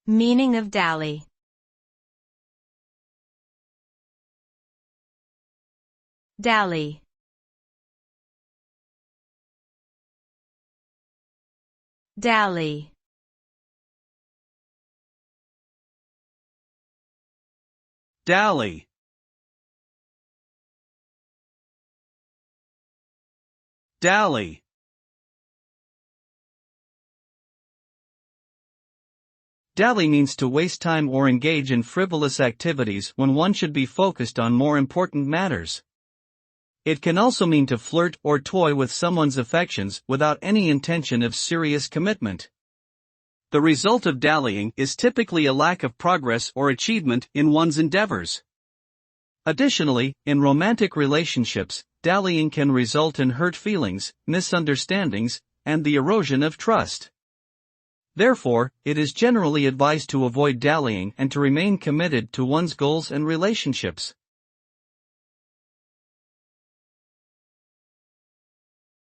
Meaning of dally. Dally. Dally. Dally. Dally. Dally means to waste time or engage in frivolous activities when one should be focused on more important matters. It can also mean to flirt or toy with someone's affections without any intention of serious commitment. The result of dallying is typically a lack of progress or achievement in one's endeavors. Additionally, in romantic relationships, dallying can result in hurt feelings, misunderstandings, and the erosion of trust. Therefore, it is generally advised to avoid dallying and to remain committed to one's goals and relationships.